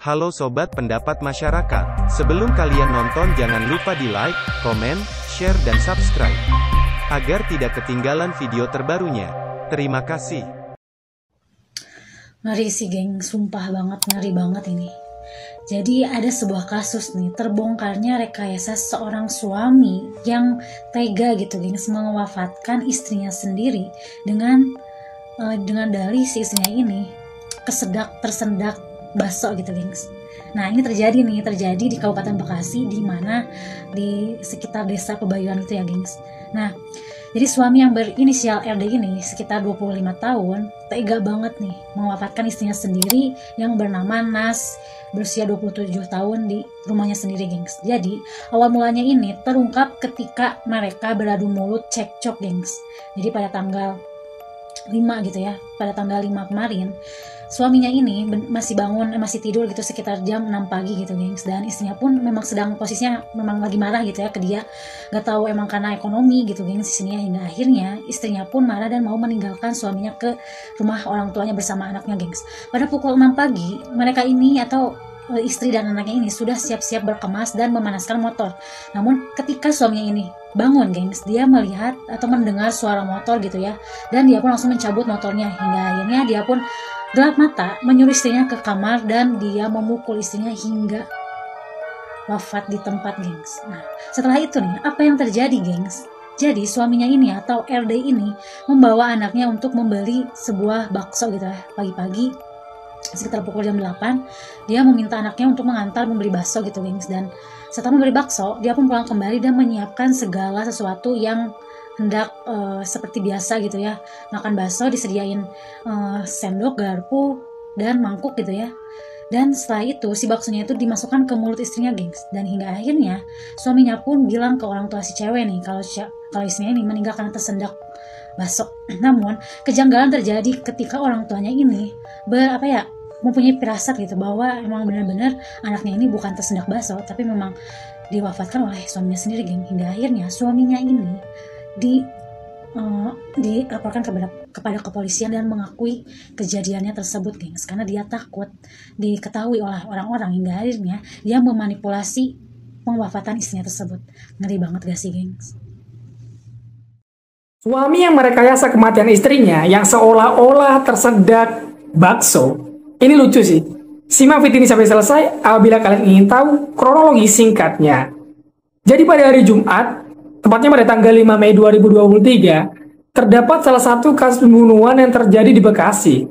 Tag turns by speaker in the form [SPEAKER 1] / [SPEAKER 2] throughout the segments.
[SPEAKER 1] Halo Sobat Pendapat Masyarakat, sebelum kalian nonton jangan lupa di like, komen, share dan subscribe, agar tidak ketinggalan video terbarunya. Terima kasih.
[SPEAKER 2] Ngeri sih geng, sumpah banget, ngeri banget ini. Jadi ada sebuah kasus nih, terbongkarnya rekayasa seorang suami yang tega gitu geng, mewafatkan istrinya sendiri dengan dalih si istrinya ini tersendak baso gitu gengs. Nah ini terjadi di Kabupaten Bekasi, di mana di sekitar desa Pebayuan itu ya gengs. Nah jadi suami yang berinisial RD ini sekitar 25 tahun tega banget nih mewafatkan istrinya sendiri yang bernama Nas, berusia 27 tahun di rumahnya sendiri gengs. Jadi awal mulanya ini terungkap ketika mereka beradu mulut cekcok gengs. Jadi pada tanggal 5 gitu ya, pada tanggal 5 kemarin suaminya ini masih tidur gitu sekitar jam 6 pagi gitu gengs, dan istrinya pun memang posisinya memang lagi marah gitu ya ke dia, gak tahu emang karena ekonomi gitu gengs istrinya, hingga akhirnya istrinya pun marah dan mau meninggalkan suaminya ke rumah orang tuanya bersama anaknya gengs. Pada pukul 6 pagi mereka ini atau istri dan anaknya ini sudah siap-siap berkemas dan memanaskan motor. Namun ketika suaminya ini bangun gengs, dia melihat atau mendengar suara motor gitu ya, dan dia pun langsung mencabut motornya, hingga akhirnya dia pun gelap mata menyuruh istrinya ke kamar dan dia memukul istrinya hingga wafat di tempat gengs. Nah setelah itu nih, apa yang terjadi gengs? Jadi suaminya ini atau RD ini membawa anaknya untuk membeli sebuah bakso gitu ya, pagi-pagi sekitar pukul jam 8 dia meminta anaknya untuk mengantar membeli bakso gitu gengs. Dan setelah membeli bakso dia pun pulang kembali dan menyiapkan segala sesuatu yang hendak seperti biasa gitu ya, makan bakso disediain sendok, garpu dan mangkuk gitu ya. Dan setelah itu si baksonya itu dimasukkan ke mulut istrinya gengs, dan hingga akhirnya suaminya pun bilang ke orang tua si cewek nih kalau istrinya ini meninggal karena tersendak bakso. Namun kejanggalan terjadi ketika orang tuanya ini mempunyai firasat gitu bahwa emang benar-benar anaknya ini bukan tersendak bakso tapi memang diwafatkan oleh suaminya sendiri geng. Hingga akhirnya suaminya ini dilaporkan kepada kepolisian dan mengakui kejadiannya tersebut gengs, karena dia takut diketahui oleh orang-orang, hingga akhirnya dia memanipulasi pemwafatan istrinya tersebut. Ngeri banget gak sih gengs?
[SPEAKER 3] Suami yang merekayasa kematian istrinya yang seolah-olah tersedak bakso. Ini lucu sih. Simak video ini sampai selesai apabila kalian ingin tahu kronologi singkatnya. Jadi pada hari Jumat, tepatnya pada tanggal 5 Mei 2023, terdapat salah satu kasus pembunuhan yang terjadi di Bekasi.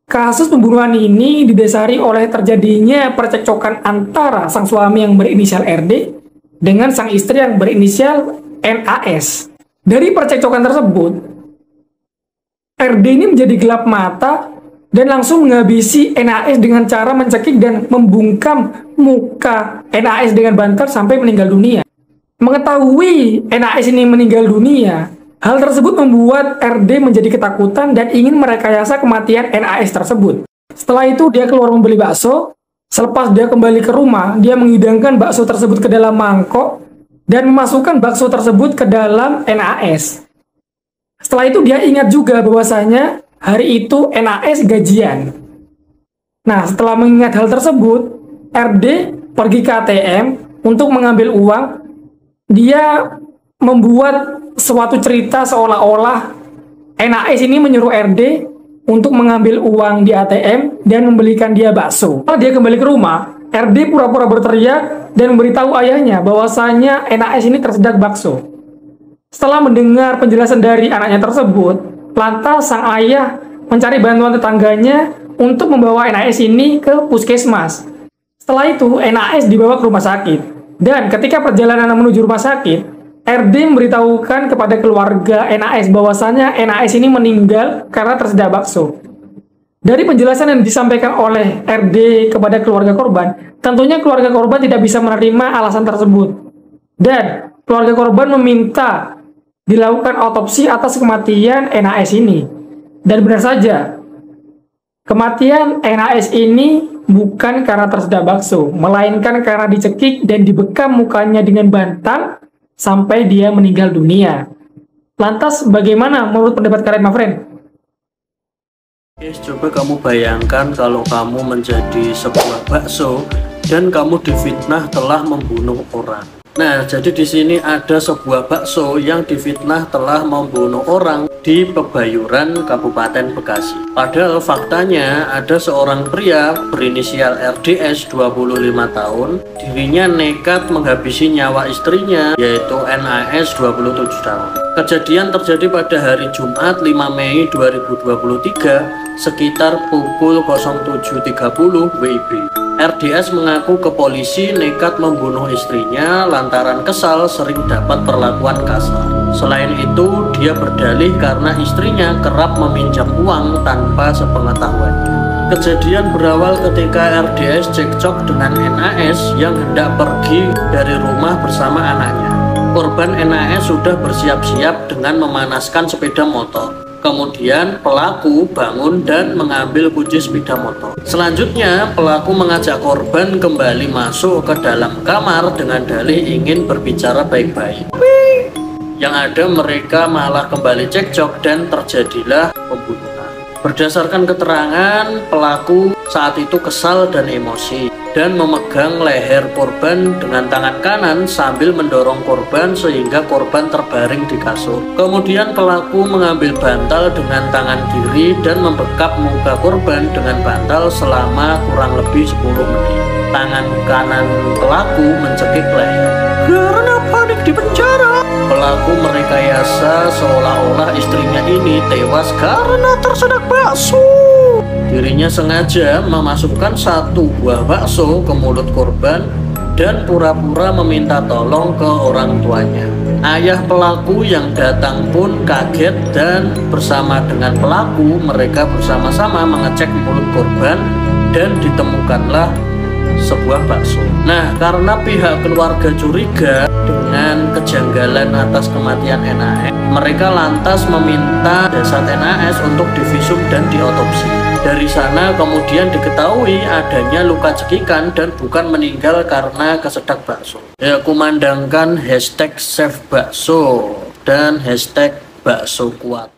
[SPEAKER 3] Kasus pembunuhan ini didasari oleh terjadinya percekcokan antara sang suami yang berinisial RD dengan sang istri yang berinisial NAS. Dari percekcokan tersebut, RD ini menjadi gelap mata dan langsung menghabisi NAS dengan cara mencekik dan membungkam muka NAS dengan bantal sampai meninggal dunia. Mengetahui NAS ini meninggal dunia, hal tersebut membuat RD menjadi ketakutan dan ingin merekayasa kematian NAS tersebut. Setelah itu dia keluar membeli bakso. Selepas dia kembali ke rumah, dia menghidangkan bakso tersebut ke dalam mangkok dan memasukkan bakso tersebut ke dalam NAS. Setelah itu dia ingat juga bahwasanya hari itu NAS gajian. Nah, setelah mengingat hal tersebut, RD pergi ke ATM untuk mengambil uang. Dia membuat suatu cerita seolah-olah NAS ini menyuruh RD untuk mengambil uang di ATM dan membelikan dia bakso. Setelah dia kembali ke rumah, RD pura-pura berteriak dan memberitahu ayahnya bahwasanya NAS ini tersedak bakso. Setelah mendengar penjelasan dari anaknya tersebut, lantas sang ayah mencari bantuan tetangganya untuk membawa NAS ini ke puskesmas. Setelah itu NAS dibawa ke rumah sakit. Dan ketika perjalanan menuju rumah sakit, RD memberitahukan kepada keluarga NAS bahwasanya NAS ini meninggal karena tersedak bakso. Dari penjelasan yang disampaikan oleh RD kepada keluarga korban, tentunya keluarga korban tidak bisa menerima alasan tersebut. Dan keluarga korban meminta dilakukan autopsi atas kematian NAS ini. Dan benar saja, kematian NAS ini bukan karena tersedak bakso, melainkan karena dicekik dan dibekam mukanya dengan bantal sampai dia meninggal dunia. Lantas bagaimana menurut pendapat kalian, my friend?
[SPEAKER 4] Coba kamu bayangkan kalau kamu menjadi sebuah bakso dan kamu difitnah telah membunuh orang. Nah, jadi di sini ada sebuah bakso yang difitnah telah membunuh orang di Pebayuran, Kabupaten Bekasi. Padahal faktanya ada seorang pria berinisial RDS 25 tahun, dirinya nekat menghabisi nyawa istrinya yaitu NAS 27 tahun. Kejadian terjadi pada hari Jumat 5 Mei 2023 sekitar pukul 07.30 WIB. RDS mengaku ke polisi nekat membunuh istrinya lantaran kesal sering dapat perlakuan kasar. Selain itu, dia berdalih karena istrinya kerap meminjam uang tanpa sepengetahuannya. Kejadian berawal ketika RDS cekcok dengan NAS yang hendak pergi dari rumah bersama anaknya. Korban NAS sudah bersiap-siap dengan memanaskan sepeda motor. Kemudian pelaku bangun dan mengambil kunci sepeda motor. Selanjutnya pelaku mengajak korban kembali masuk ke dalam kamar dengan dalih ingin berbicara baik-baik. Yang ada mereka malah kembali cekcok dan terjadilah pembunuhan. Berdasarkan keterangan pelaku saat itu kesal dan emosi dan memegang leher korban dengan tangan kanan sambil mendorong korban sehingga korban terbaring di kasur. Kemudian pelaku mengambil bantal dengan tangan kiri dan membekap muka korban dengan bantal selama kurang lebih 10 menit. Tangan kanan pelaku mencekik leher. Karena panik di penjara, pelaku merekayasa seolah-olah istrinya ini tewas karena tersedak bakso. Dirinya sengaja memasukkan satu buah bakso ke mulut korban dan pura-pura meminta tolong ke orang tuanya. Ayah pelaku yang datang pun kaget dan bersama dengan pelaku mereka bersama-sama mengecek mulut korban dan ditemukanlah sebuah bakso. Nah, karena pihak keluarga curiga dengan kejanggalan atas kematian NAS, mereka lantas meminta jasad NAS untuk divisum dan diotopsi. Dari sana kemudian diketahui adanya luka cekikan dan bukan meninggal karena kesedak bakso. Ya, kumandangkan #SaveBakso dan #bakso kuat.